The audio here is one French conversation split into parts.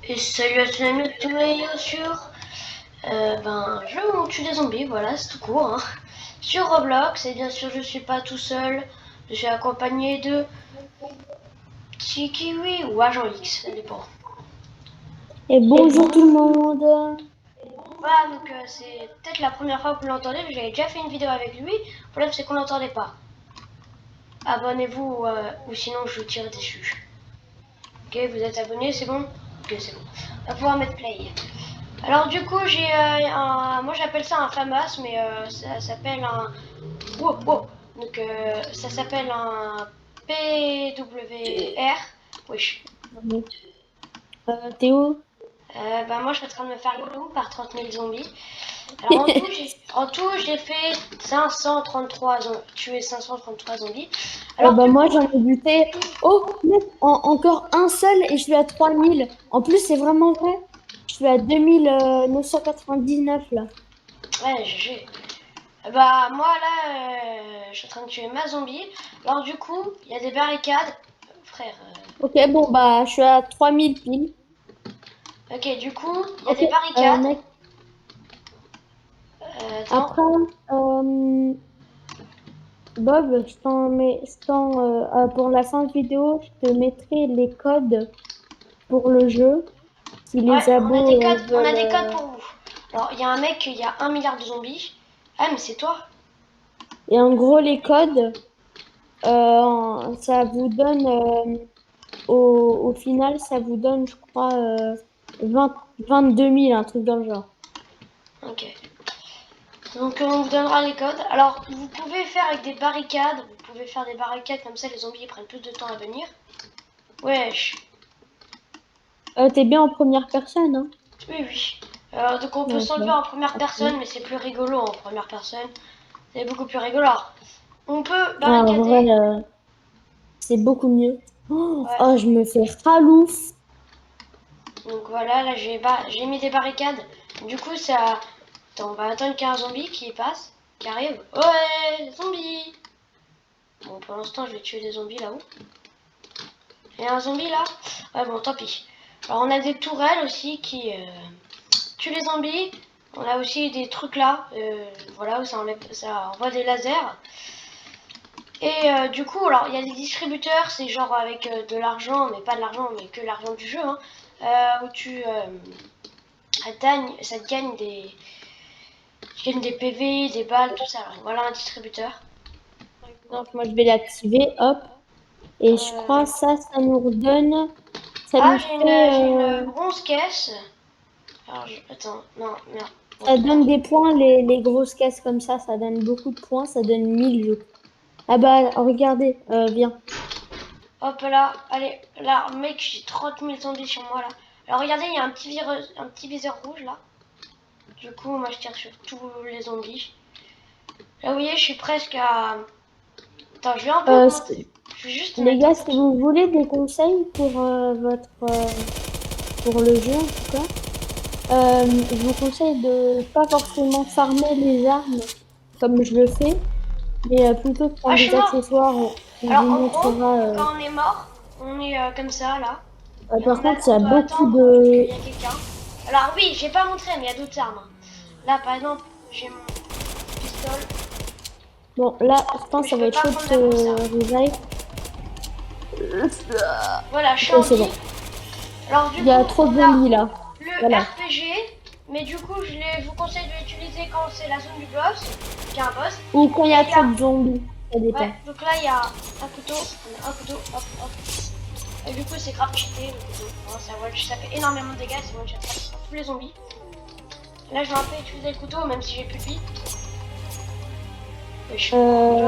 Et salut à tous les amis, tous les sur jeu où on tue des zombies, voilà, c'est tout court. Hein. Sur Roblox, et bien sûr je suis pas tout seul, je suis accompagné de Tikiwi ou Agent X, ça dépend. Et bonjour tout le monde. Voilà, donc c'est peut-être la première fois que vous l'entendez, mais j'avais déjà fait une vidéo avec lui, le problème c'est qu'on l'entendait pas. Abonnez-vous ou sinon je vous tire dessus. Ok, vous êtes abonné, c'est bon? Ok, c'est bon. On va pouvoir mettre play. Alors du coup j'ai moi j'appelle ça un FAMAS, mais ça s'appelle un donc ça s'appelle un PWR. Wesh. Théo. Moi je suis en train de me faire loulou par 30 000 zombies. Alors en tout j'ai fait 533 tué 533 zombies. Alors du Moi coup j'en ai buté. Oh, mec, encore un seul et je suis à 3000. En plus, c'est vraiment vrai. Je suis à 2999 là. ouais GG. Moi là je suis en train de tuer ma zombie. Alors du coup il y a des barricades. Frère. Ok, bon, bah, je suis à 3000 piles. Ok, du coup, il y a Ok, des barricades. mec, Attends. après, euh, Bob, pour la fin de vidéo, je te mettrai les codes pour le jeu. Si Ouais, les abos on a veulent. des codes pour vous. Alors, il y a un mec, il y a 1 milliard de zombies. Ah, mais c'est toi. Et en gros, les codes. Ça vous donne, au final, ça vous donne, je crois, 20 22 000, un truc dans le genre. Ok. Donc, on vous donnera les codes. Alors, vous pouvez faire avec des barricades. Vous pouvez faire des barricades comme ça, les zombies ils prennent plus de temps à venir. Wesh. T'es bien en première personne, hein? Oui, oui. Donc, on peut Ok. s'enlever en première Ok. personne, mais c'est plus rigolo en première personne. C'est beaucoup plus rigolo. Alors, on peut Ah, en vrai, barricader. c'est beaucoup mieux. Oh, Ouais. oh, je me fais ralouf. Donc voilà, là j'ai mis des barricades. Du coup, ça. Attends, on va attendre qu'il y ait un zombie qui passe, qui arrive. Ouais, zombie. Bon, pour l'instant, je vais tuer des zombies là-haut. Il y a un zombie là. Ouais, bon, tant pis. Alors, on a des tourelles aussi qui tuent les zombies. On a aussi des trucs là, voilà, où ça envoie des lasers. Et du coup, alors, il y a des distributeurs, c'est genre avec de l'argent, mais pas de l'argent, mais que l'argent du jeu, hein, où ça te gagne des PV, des balles, tout ça. Alors, voilà un distributeur. Par exemple, moi, je vais l'activer, hop. Et je crois Euh, ça nous redonne, ça Ah, nous fait, j'ai une bronze caisse. Alors, attends, non, merde. Bon, ça tant donne pis. des points, les grosses caisses comme ça donne beaucoup de points, ça donne 1000 je crois. Ah bah, regardez, viens. Hop là, allez, là, mec, j'ai 30 000 zombies sur moi là. Alors, regardez, il y a un petit viseur rouge là. Du coup, moi, je tire sur tous les zombies. Là, vous voyez, je suis presque à. Attends, je vais un peu Euh, augmenter. Je vais juste les mettre un gars, peu si de. vous voulez des conseils pour pour le jeu en tout cas, je vous conseille de pas forcément farmer les armes comme je le fais, mais plutôt de Ah, prendre je suis des mort. accessoires. On Alors, vous en gros, montrera. quand on est mort, on est comme ça là. Et Par contre, il y on a doit beaucoup attendre qu'il de. y ait quelqu'un. Alors oui, j'ai pas montré, mais il y a d'autres armes. Là, par exemple, j'ai mon pistolet, Bon, là, je pense mais que je ça va peux être pas chaud prendre la grosse de arme. revive. Voilà, je suis en Ok, c'est vie. bon. Alors du Il y coup, a trop de on a zombies là. le Voilà. RPG, mais du coup, je vous conseille de l'utiliser quand c'est la zone du boss, qu'il y a un boss. Ou quand il y Et a il y trop a, de zombies. Ça ouais, dépend. donc là, il y a un couteau, hop, hop. Et du coup, c'est grave cheaté le couteau. Hein, ça fait énormément de dégâts, c'est one shot sur tous les zombies. Là, je vais un peu utiliser le couteau, même si j'ai plus de vie. Non, en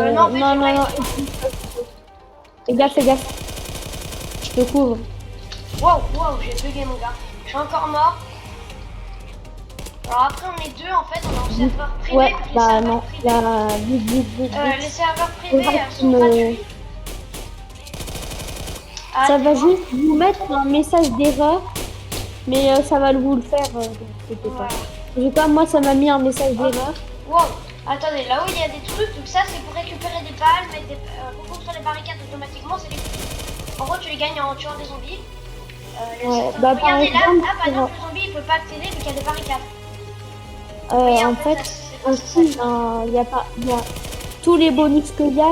fait, Non, j'ai non, pas non. été. Fais gaffe, fais gaffe. Je te couvre. Wow, j'ai bugué mon gars. Je suis encore mort. Alors après, on est deux en fait, on est en serveur privé, Ouais, vu que les bah serveurs non. privés, Là, vite, vite, vite, les vite. serveurs privés Faudra que tu sont me. gratuits. Ça Ah, va t'es mort? juste vous mettre un message d'erreur, mais ça va vous le faire, donc inquiétez pas. Voilà. En tout cas, moi, ça m'a mis un message Hop. d'erreur. Wow. Attendez, là-haut il y a des trucs, donc ça c'est pour récupérer des balles, reconstruire les barricades automatiquement, c'est des. En gros, tu les gagnes en tuant des zombies. Ouais, bah par Regardez là, exemple, ah bah non, le zombie il peut pas accéder vu qu'il y a des barricades. en fait, C'est grâce à ça. aussi, il y a pas, il y a tous les bonus qu'il y a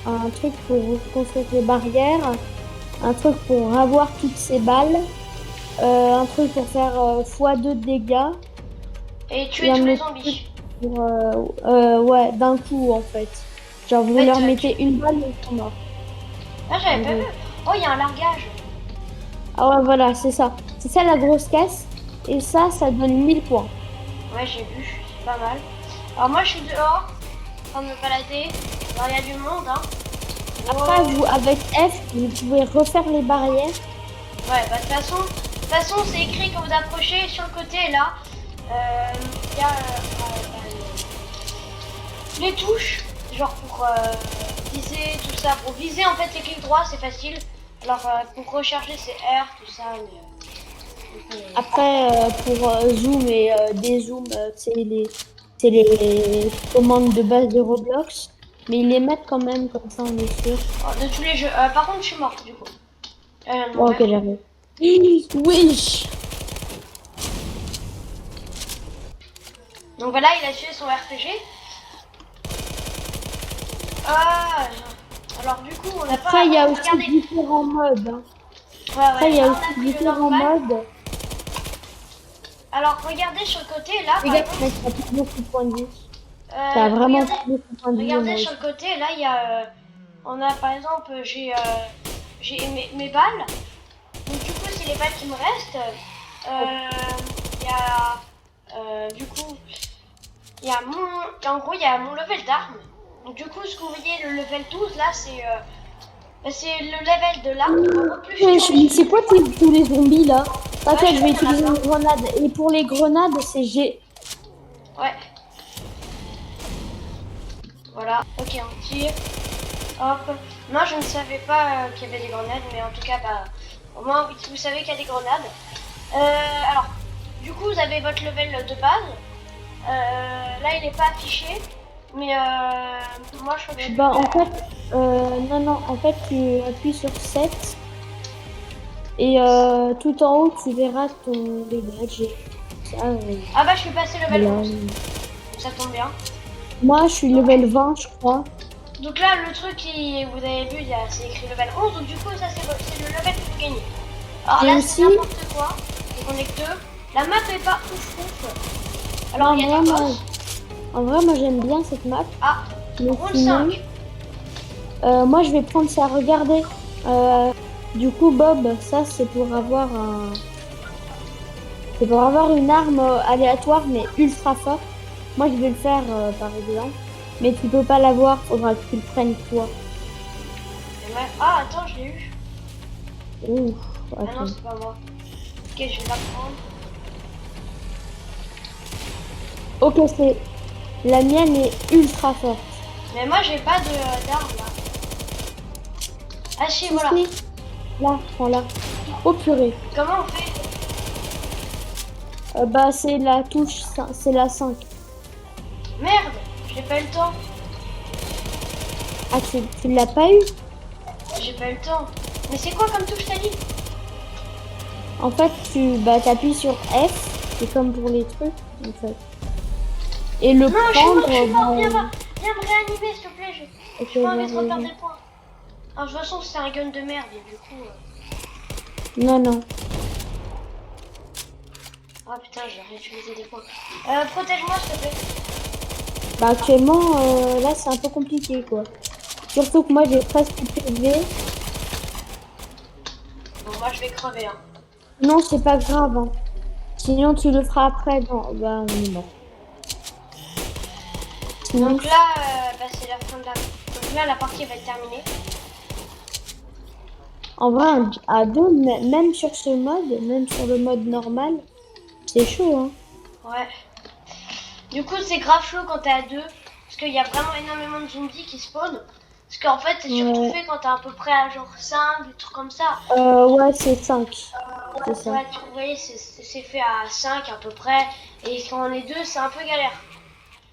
un truc pour construire les barrières, un truc pour avoir toutes ces balles, un truc pour faire x2 de dégâts, Et et tuer tous un les autre truc zombies. pour, ouais, d'un coup en fait. Genre En vous fait, leur mettez une balle et ils sont morts. ah, En j'avais pas vu. gros. Oh, il y a un largage. Ah ouais, voilà, c'est ça. C'est ça la grosse caisse. Et ça donne 1000 points. Ouais, j'ai vu, c'est pas mal. Alors moi, je suis dehors, en train de me balader. Alors, il y a du monde, hein. Après, Oh. vous, avec F, vous pouvez refaire les barrières. Ouais, bah de toute façon, c'est écrit quand vous approchez sur le côté là. Il y a les touches, genre pour viser, tout ça. Pour viser, en fait, c'est clic droit, c'est facile. Alors pour recharger, c'est R, tout ça. Après, pour zoom et dézoom, c'est les commandes de base de Roblox. Mais ils les mettent quand même, comme ça on est sûr. Oh, de tous les jeux. Par contre, je suis morte du coup. Elle vient de Bon, ok, mourir. j'arrive. Oui! Donc voilà, il a tué son RPG. Ah, alors du coup, on n'a pas. Après, il y a aussi Regardez. différents modes. Hein. Ouais, Après, il y là, a on a aussi pris le différents normal. modes. Alors regardez sur le côté, là, par Regarde, exemple. mec, ça a beaucoup de points de vie. Ça a vraiment Regardez, beaucoup de points de vie, regardez moi sur aussi. le côté, là, il y a. On a par exemple, j'ai mes balles. Donc du coup, c'est les balles qui me restent. Il y a. Du coup, il y a mon. En gros, il y a mon level d'arme. Donc du coup, ce que vous voyez, le level 12, là, c'est le level de l'arme. En gros, plus je Mais tue. c'est quoi tous les zombies là? Ouais, T'inquiète, je je sais, vais il y en a utiliser plein. une grenade. Et pour les grenades, c'est G. Ouais, voilà. Ok, on tire. Hop. Moi, je ne savais pas qu'il y avait des grenades, mais en tout cas, bah, au moins, vous savez qu'il y a des grenades. Alors, du coup, vous avez votre level de base. Là, il n'est pas affiché, mais moi, je crois que je suis Bah, en level. fait, non, en fait, tu appuies sur 7 et tout en haut, tu verras ton level G. Ça, Ah bah, je suis passé level voilà. 11, donc ça tombe bien. Moi, je suis Donc, level 20, je crois. donc là, le truc qui, vous avez vu, c'est écrit level 11, donc du coup, ça, c'est le level que vous gagnez. Alors Et là, c'est aussi, n'importe quoi. Donc on est que deux. La map est pas ouf ouf. Alors en il y a vrai, des moi, boss. j'aime bien cette map. Ah, Mais round sinon, 5. moi, je vais prendre ça. Regardez. Du coup, Bob, ça, c'est pour avoir un. C'est pour avoir une arme aléatoire mais ultra forte. Moi je vais le faire par exemple. Mais tu peux pas l'avoir, faudra que tu le prennes toi. Ah, attends, je l'ai eu. Ouf, Ah non, attends. c'est pas moi. Ok, je vais la prendre. Ok, c'est. La mienne est ultra forte. Mais moi, j'ai pas de d'arme là. Ah, si, Si, voilà. si. Là, prends-la. Oh purée. Comment on fait? Bah c'est la touche, c'est la 5. Merde, j'ai pas eu le temps. Ah, tu l'as pas eu? J'ai pas eu le temps. Mais c'est quoi comme touche t'as dit? En fait, t'appuies sur F, c'est comme pour les trucs, en fait. Et le Non, je suis mort, prendre, je suis mort. Viens, bah, viens me réanimer, s'il te plaît. ok, J'ai pas envie de reperdre vas-y. des points. Alors, de toute façon, c'est un gun de merde, et du coup. Non, non. Ah putain, j'ai réutilisé des points. Protège-moi, s'il te plaît. Bah actuellement, là c'est un peu compliqué quoi. Surtout que moi j'ai presque PV. Bon, moi, je vais crever, hein. Non, c'est pas grave. Hein. Sinon tu le feras après. Non, bah non. Sinon, Donc là, bah, c'est la fin de la. Donc là, la partie va être terminée. en vrai, à deux, même sur ce mode, même sur le mode normal, c'est chaud. Hein. Ouais. Du coup, c'est grave chaud quand t'es à deux. Parce qu'il y a vraiment énormément de zombies qui spawnent. Parce qu'en fait, c'est surtout Ouais, fait quand t'es à peu près à genre 5, des trucs comme ça. ouais c'est 5. C'est ça. Ouais, vous voyez, c'est fait à 5 à peu près. Et quand on est deux, c'est un peu galère.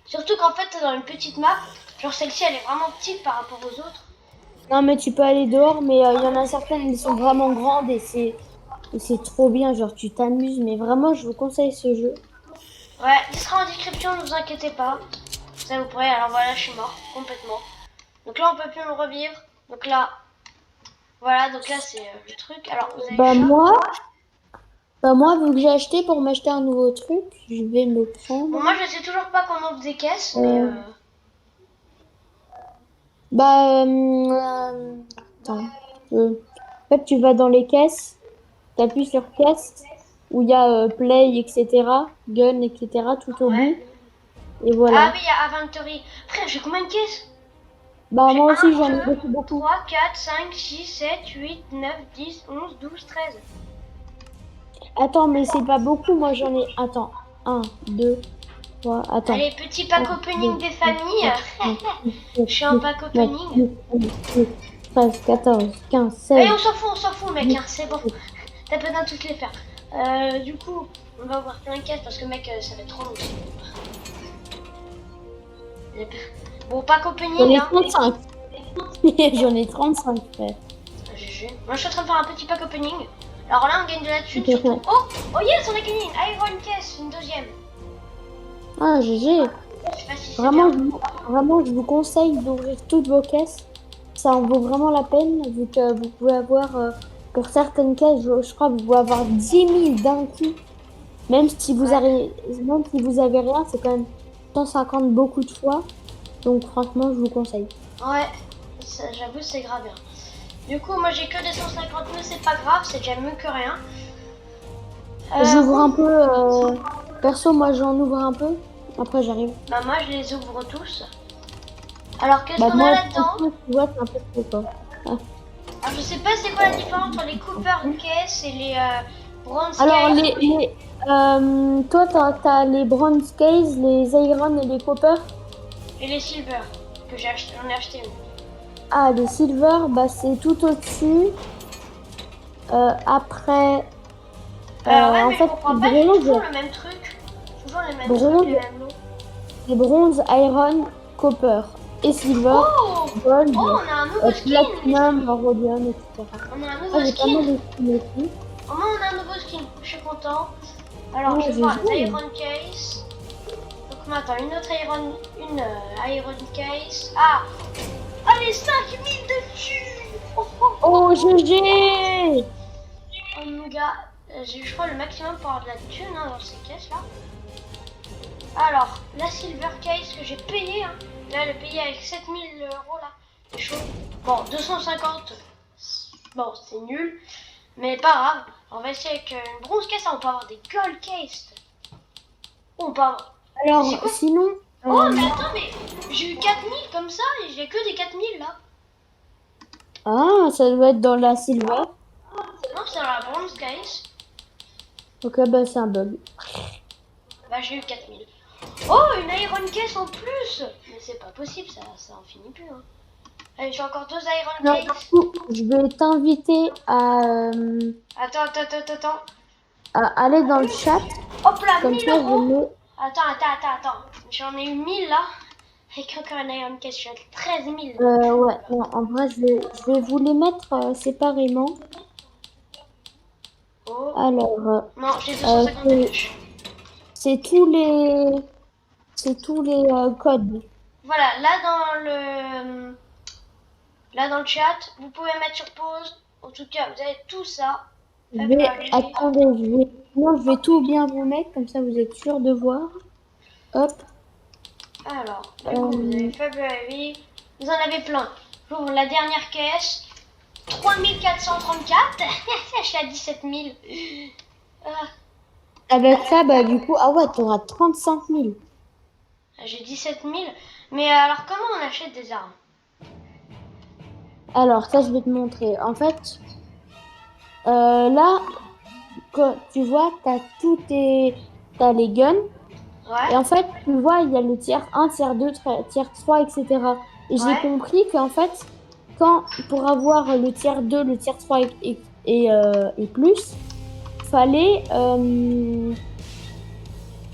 Surtout qu'en fait, t'es dans une petite map. Genre celle-ci, elle est vraiment petite par rapport aux autres. Non, mais tu peux aller dehors, mais il y en a certaines qui sont vraiment grandes et Et c'est trop bien, genre tu t'amuses, mais vraiment je vous conseille ce jeu. Ouais, il sera en description, ne vous inquiétez pas. Ça vous pourrez. Alors voilà, je suis mort complètement. Donc là, on peut plus me revivre. Donc là, voilà, donc là, c'est le truc. Alors, vous avez Bah ça. moi, vu que j'ai acheté pour m'acheter un nouveau truc, je vais me Bon, prendre. moi, je sais toujours pas comment ouvre des caisses, mais euh, Bah, attends. En fait, tu vas dans les caisses, tu appuies sur caisse, où il y a play, etc., gun, etc., tout au ouais. bout. Et Ah voilà. oui, il y a Inventory. Frère, j'ai combien de caisses? Bah, J'ai moi aussi, un, j'en ai 2, beaucoup, beaucoup. 3, 4, 5, 6, 7, 8, 9, 10, 11, 12, 13. Attends, mais c'est pas beaucoup. Moi, j'en ai. Attends. Un, 2, 3. Attends. Allez, petit pack 1, 2, opening des 3, familles. 4, 5, 6, 7, Je suis en 8, pack 9, opening. 10, 11, 12, 13, 14, 15, Allez, 16, on s'en fout, mec, 18, hein, c'est bon. 19. T'as pas besoin de toutes les faire. Du coup, on va ouvrir plein de caisses parce que, mec, ça va être trop long. Bon, pack J'en opening, ai hein. 35. J'en ai 35, frère. GG. Moi, je suis en train de faire un petit pack opening. Alors là, on gagne de la thune surtout. Oh, oh yes, on a gagné une Iron Caisse, une deuxième. Ah, GG. Je sais pas si c'est Vraiment, bien. vraiment, je vous conseille d'ouvrir toutes vos caisses. Ça en vaut vraiment la peine, vu que vous pouvez avoir, pour certaines caisses, je crois que vous pouvez avoir 10 000 d'un coup. Même si vous Ouais, avez, même si vous avez rien, c'est quand même 150 beaucoup de fois. Donc franchement, je vous conseille. ouais, j'avoue, c'est grave bien. Du coup, moi, j'ai que des 150, mais c'est pas grave, c'est déjà mieux que rien. J'ouvre un Bon, peu, perso, moi j'en ouvre un peu. Après, j'arrive. bah, moi, je les ouvre tous. Alors, qu'est-ce Bah, qu'on a moi, là-dedans? franchement, tu vois, c'est un peu trop, quoi. Ah. Alors, je sais pas c'est quoi la différence entre les Cooper Case et les Bronze Alors, Case toi, t'as les bronze case, les iron et les copper. et les Silver que j'ai acheté. J'en ai acheté une. Ah, les silver, bah, c'est tout au-dessus. Après, Ouais, en mais je fait, comprends pas, j'ai toujours bronze, le même truc. Toujours les mêmes trucs, les bronze, mêmes lots. les bronze, iron, copper et silver, Oh! gold, Oh, on a un nouveau skin, les platinum, amis. rhodium, etc. On a un Ah, nouveau j'ai pas mal skin. de skins aussi. Au moins, on a un nouveau skin. Je suis content. Alors, Ah, je vais j'ai voir les joué. Iron Case. Donc, maintenant, une autre Iron Case. Ah! Ah, les 5000 de thunes! Oh, oh, oh. Oh, GG! Oh mon gars, j'ai eu je crois le maximum pour avoir de la thune dans ces caisses là. Alors, la silver case que j'ai payé, hein. Là, le payé avec 7000 euros là, c'est chaud. Bon, 250, bon, c'est nul, mais pas grave. On va essayer avec une bronze case, on peut avoir des gold case. Oh, on peut avoir. Mais c'est Alors, quoi? sinon, Oh, mais attends, mais j'ai eu 4000 comme ça et j'ai que des 4000 là. ah, ça doit être dans la silver. Non, c'est dans la bronze case. Ok, bah, c'est un bug. Bah, j'ai eu 4000. Oh, une Iron Case en plus! Mais c'est pas possible, ça en finit plus. Hein. Allez, j'ai encore deux Iron Non, du Case. coup, je vais t'inviter Attends. à aller dans le chat. Hop là, Comme 1000 ça, je euros! mets. Attends. J'en ai eu 1000 là. Avec encore une Iron Case, je suis à 13 000. Ouais, non, en vrai, je vais vous les mettre séparément. Oh, Alors, non, j'ai euh, 250 de c'est cash. c'est tous les, c'est tous les codes. Voilà, là dans le chat, vous pouvez mettre sur pause. En tout cas, vous avez tout ça. February. Attendez, non, je vais tout bien vous mettre, comme ça vous êtes sûr de voir. Hop. Alors, du coup, vous avez Euh, February. Vous en avez plein. J'ouvre la dernière caisse. 3434. Je suis à 17 000. avec ça, bah, du coup, ah ouais, t'auras 35 000. J'ai 17 000. Mais alors, comment on achète des armes? Alors, ça, je vais te montrer. En fait, là, tu vois, t'as les guns. Ouais, Et en fait, tu vois, il y a le tiers 1, tiers 2, tiers 3, etc. Et j'ai ouais. compris qu'en fait, pour avoir le tiers 2, le tiers 3 et plus, fallait, euh,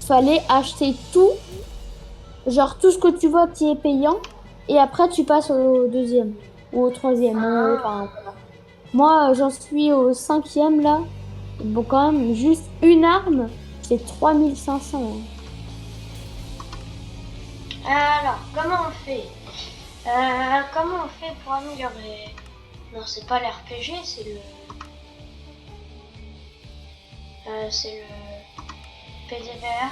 fallait acheter tout, genre tout ce que tu vois qui est payant, et après tu passes au deuxième ou au troisième. Ah. Enfin, voilà. Moi, j'en suis au cinquième là. Bon, quand même, juste une arme, c'est 3500. Hein. Alors, comment on fait comment on fait pour améliorer? Non, c'est pas l'RPG, c'est le PDVR.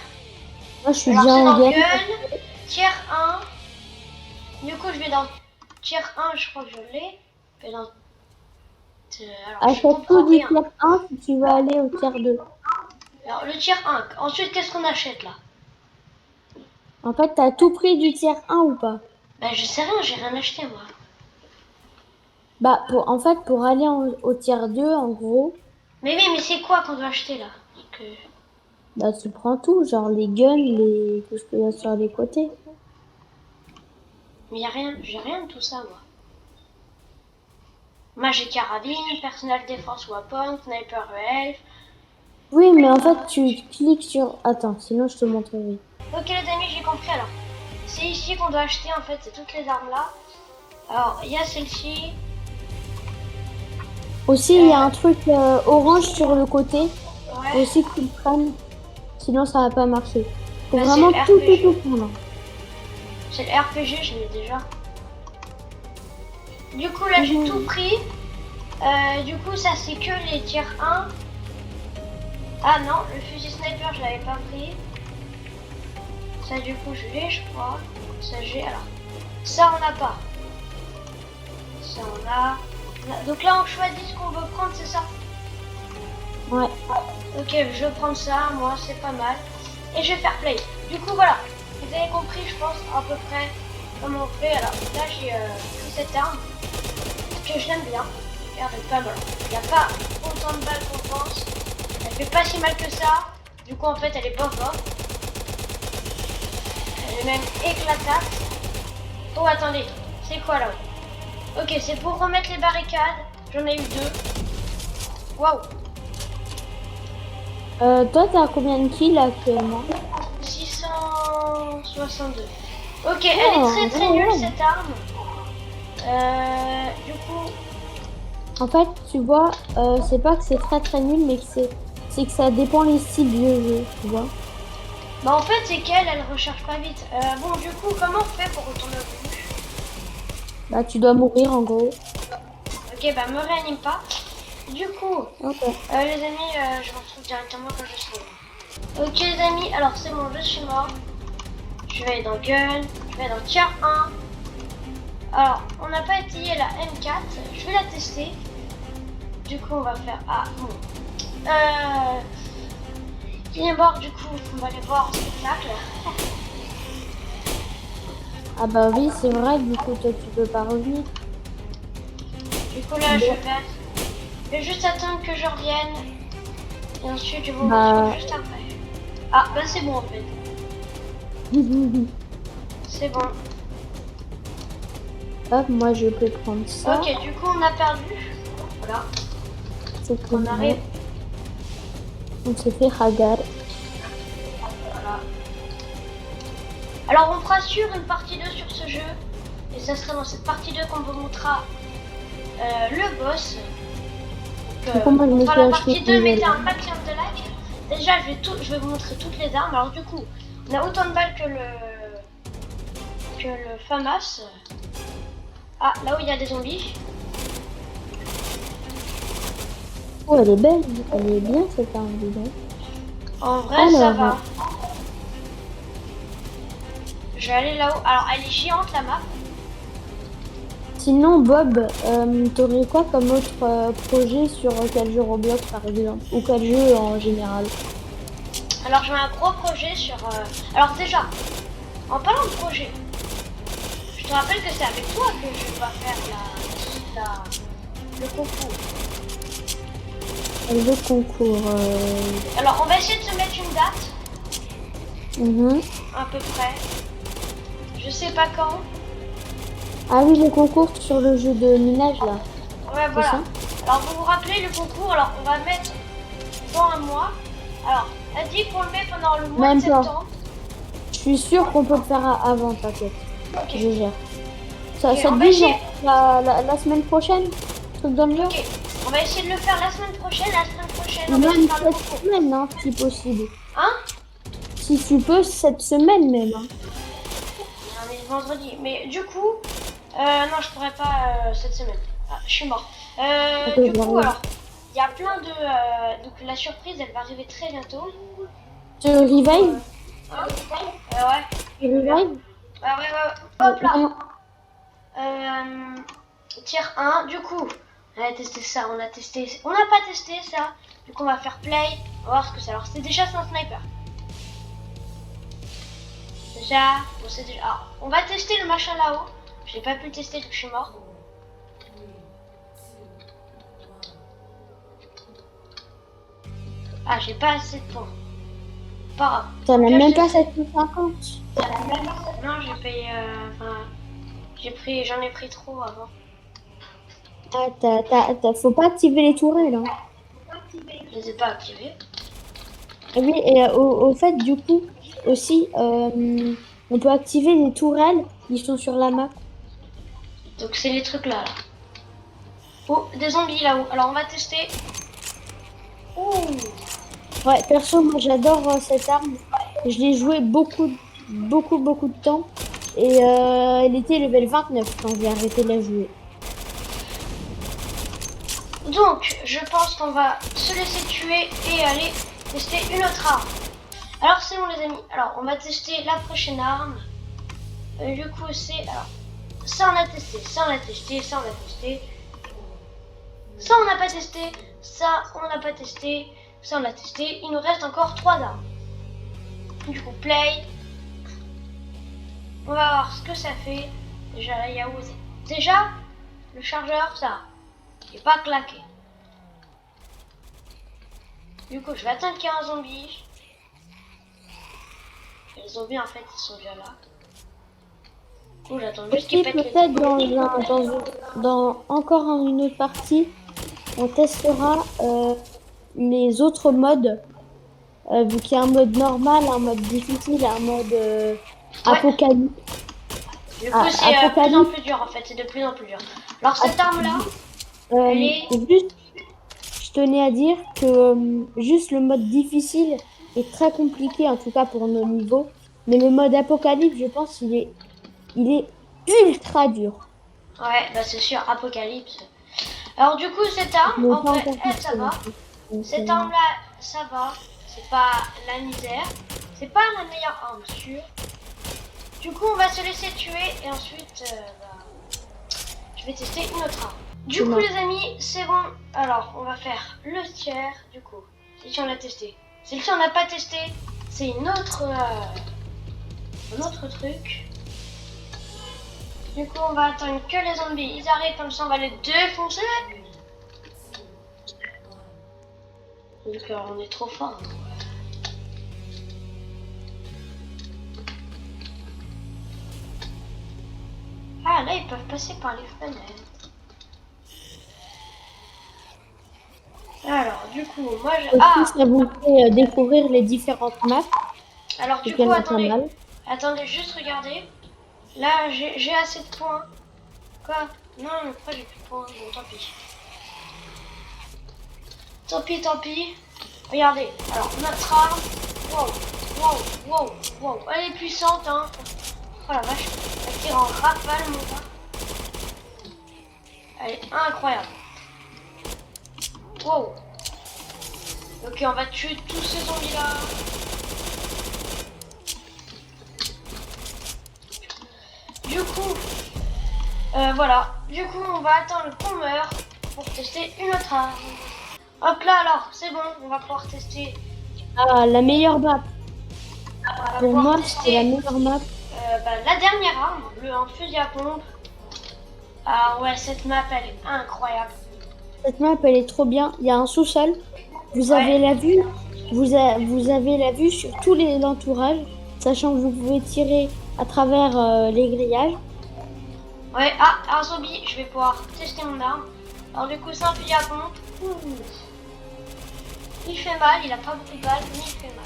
Moi, je suis Alors, déjà c'est en dans game. Gun, tier 1. Du coup, je vais dans tier 1, je crois que je l'ai. Et dans... Alors, je Achète comprends tout du rien. tier 1 si tu veux aller au tier 2. Alors, le tier 1. Ensuite, qu'est-ce qu'on achète là? En fait, t'as tout pris du tier 1 ou pas? Ben, je sais rien, j'ai rien acheté moi. Bah, en fait, pour aller au tier 2, en gros, Mais oui, mais c'est quoi qu'on doit acheter là? bah, tu prends tout, genre les guns, tout ce qu'il y a sur les côtés. Mais y a rien, j'ai rien de tout ça moi. Moi j'ai carabine, personal defense weapon, sniper elf. Oui, mais en fait, tu cliques sur... Attends, sinon je te montrerai. Ok les amis, j'ai compris alors. C'est ici qu'on doit acheter en fait, c'est toutes les armes là. Alors, il y a celle-ci. Aussi, il y a un truc orange sur le côté. Ouais. Aussi que tu le prennes. Sinon, ça va pas marcher. Faut Bah, vraiment c'est tout, le tout, RPG. tout prendre. C'est le RPG, je l'ai déjà. Du coup là j'ai tout pris. Du coup ça c'est que les tiers 1. Ah non, le fusil sniper je l'avais pas pris. Ça du coup je l'ai je crois. Ça j'ai alors. Ça on n'a pas. Ça on a. Donc là on choisit ce qu'on veut prendre, c'est ça? Ouais. Ok, je vais prendre ça, moi c'est pas mal. Et je vais faire play. Du coup voilà, vous avez compris je pense à peu près comment on fait. Alors là j'ai pris cette arme que je l'aime bien. Regarde, elle est pas mal. Il n'y a pas autant de balles qu'on pense. Elle fait pas si mal que ça. Du coup en fait elle est pas forte. Elle est même éclatante. Oh attendez, c'est quoi là-haut? Ok, c'est pour remettre les barricades. J'en ai eu 2. Waouh. Toi, t'as combien de kills actuellement? 662. Ok, elle est très nulle cette arme. Du coup... En fait, tu vois, c'est pas que c'est très nul, mais que c'est que ça dépend les styles de jeu, tu vois. Bah en fait c'est qu'elle, elle recharge pas vite. Bon du coup, comment on fait pour retourner au début? Bah, tu dois mourir en gros. Ok, bah me réanime pas. Du coup, Ok. les amis, je me retrouve directement quand je serai. Ok les amis, alors c'est bon, je suis mort. Je vais aller dans Gun, je vais aller dans Tier 1. Alors, on n'a pas étayé la M4, je vais la tester. Du coup, on va faire... Ah, bon. Il est mort, du coup, on va aller voir le spectacle. Ah bah oui, c'est vrai, du coup, toi, tu peux pas revenir. Du coup, là, je vais juste attendre que je revienne. Et ensuite, je vous Bah... retrouve juste après. Ah, bah c'est bon, en fait. C'est bon. Hop, moi, je peux prendre ça. Ok, du coup, on a perdu. Voilà. C'est On comme arrive. On se fait ragar. Voilà. Alors, on fera sur une partie 2 sur ce jeu. Et ça sera dans cette partie 2 qu'on vous montrera le boss. Donc, on fera la partie 2, mettez un maximum de likes. Déjà, je vais vous montrer toutes les armes. Alors, du coup, on a autant de balles que le FAMAS. Ah, là où il y a des zombies. Oh, elle est belle, elle est bien cette arme, dis donc. En vrai, ça va. Je vais aller là-haut. Alors, elle est géante la map. Sinon, Bob, t'aurais quoi comme autre projet sur quel jeu Roblox par exemple? Ou quel jeu en général? Alors, j'ai un gros projet sur... Alors déjà, en parlant de projet, je te rappelle que c'est avec toi que je dois faire le concours. Le concours. Alors, on va essayer de se mettre une date, à peu près. Je sais pas quand. Ah oui, le concours sur le jeu de minage là. Ouais, voilà. Alors, vous vous rappelez le concours, alors on va mettre dans un mois. Alors, elle dit qu'on le met pendant le mois de septembre. Je suis sûre qu'on peut le faire avant, t'inquiète. Ok. Je gère. Ça te dit la semaine prochaine? Truc dans le genre? Ok. On va essayer de le faire la semaine prochaine. La semaine prochaine, Ou on va essayer même de faire le cette concours. semaine, hein, si possible. Hein? Si tu peux, cette semaine même. Hein. On est vendredi. Mais du coup, non, je pourrais pas cette semaine. Ah, je suis mort. Ok, Du coup, j'arrive. alors, il y a plein de. Donc la surprise, elle va arriver très bientôt. Tu revive? Hein? Ouais. Tu revive? Ouais. Hop là. Non. Tier 1, du coup, on a testé ça, on a testé. On n'a pas testé ça. Du coup, on va faire play. On va voir ce que c'est. Alors, c'est déjà c'est un sniper. Déjà, on sait déjà. Alors, on va tester le machin là-haut. J'ai pas pu le tester vu que je suis mort. Ah, j'ai pas assez de points. Pas grave. T'en as Puis, même je pas sais- 750. Non, j'ai payé. Enfin, j'en ai pris trop avant. Ah, faut pas activer les tourelles. Hein. Je les ai pas activés. Ah oui, et au fait, du coup, aussi, on peut activer les tourelles qui sont sur la map. Donc, c'est les trucs là. Oh, des zombies là-haut. Alors, on va tester. Ouh. Ouais, perso, moi j'adore cette arme. Je l'ai jouée beaucoup de temps. Et elle était level 29 quand j'ai arrêté de la jouer. Donc, je pense qu'on va se laisser tuer et aller tester une autre arme. Alors, c'est bon, les amis. Alors, on va tester la prochaine arme. Du coup, c'est. Alors, ça, on a testé. Ça, on a testé. Ça, on a testé. Ça, on n'a pas testé. Ça, on n'a pas testé. Ça, on a testé. Il nous reste encore 3 armes. Du coup, play. On va voir ce que ça fait. Déjà, là, il y a osé. Déjà, le chargeur, ça. Il n'est pas claqué. Du coup, je vais attendre qu'il y ait un zombie. Les zombies, en fait, ils sont déjà là. Du coup, j'attends juste Aussi, qu'ils pètent les peut-être zombies. dans encore une autre partie, on testera les autres modes. Vu qu'il y a un mode normal, un mode difficile, un mode apocalypse. Du coup, c'est de plus en Apocalypse. plus dur, en fait. C'est de plus en plus dur. Alors, cette arme-là, Euh, elle est... juste, je tenais à dire que juste le mode difficile est très compliqué, en tout cas pour nos niveaux. Mais le mode apocalypse, je pense, il est ultra dur. Ouais, bah c'est sûr, Apocalypse. Alors, du coup, cette Je arme, l'ai en pas vrai, encore elle, testé ça va. non plus. Donc, Cette arme-là, ça va. C'est pas la misère. C'est pas la meilleure arme, sûr. Du coup, on va se laisser tuer et ensuite, je vais tester une autre arme. Du C'est coup, bon. les amis, c'est bon. Alors, on va faire le tiers, du coup. Celle-ci, on l'a testé. Celle-ci, on n'a pas testé. C'est un autre truc. Du coup, on va attendre que les zombies ils arrivent, comme ça, on va les défoncer. Donc, on est trop fort. Ah, là, ils peuvent passer par les fenêtres. Alors, du coup, moi, je... Ah, Aussi, ça vous fait découvrir les différentes maps. alors, C'est du qu'il coup, y en a pas attendez. mal. Attendez, juste regardez. Là, j'ai assez de points. Quoi? Non, mais pourquoi j'ai plus de points? Bon, tant pis. Tant pis. Regardez. Alors, notre arme. Wow. Elle est puissante, hein. Oh la vache. Elle tire en rafale, mon gars. Elle est incroyable. Wow. Ok, on va tuer tous ces zombies-là. Du coup, voilà. Du coup, on va attendre qu'on meure pour tester une autre arme. Hop là, alors, c'est bon. On va pouvoir tester. Ah, la meilleure map. On va Pour pouvoir moi, tester, c'est la meilleure map. la dernière arme, un fusil à pompe. Ah ouais, cette map, elle est incroyable. Cette map, elle est trop bien. Il y a un sous-sol. Vous avez la vue. Vous avez la vue sur tous l'entourage, sachant que vous pouvez tirer à travers les grillages. Ouais, ah, un zombie, je vais pouvoir tester mon arme. Alors du coup, c'est un fusil à pompe. Ouh. Il fait mal, il a pas beaucoup de balles, mais il fait mal.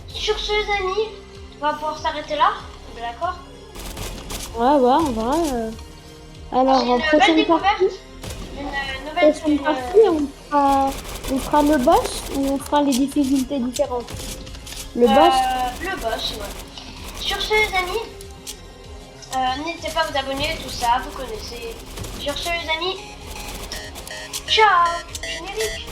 Sur ce, les amis, on va pouvoir s'arrêter là. D'accord? Ouais, en vrai. Alors, C'est en une belle prochaine découverte. partie, prochaine partie, on fera le boss ou on fera les difficultés différentes. Le boss, Le boss, ouais. Sur ce, les amis, n'hésitez pas à vous abonner, tout ça, vous connaissez. Sur ce, les amis, ciao, générique.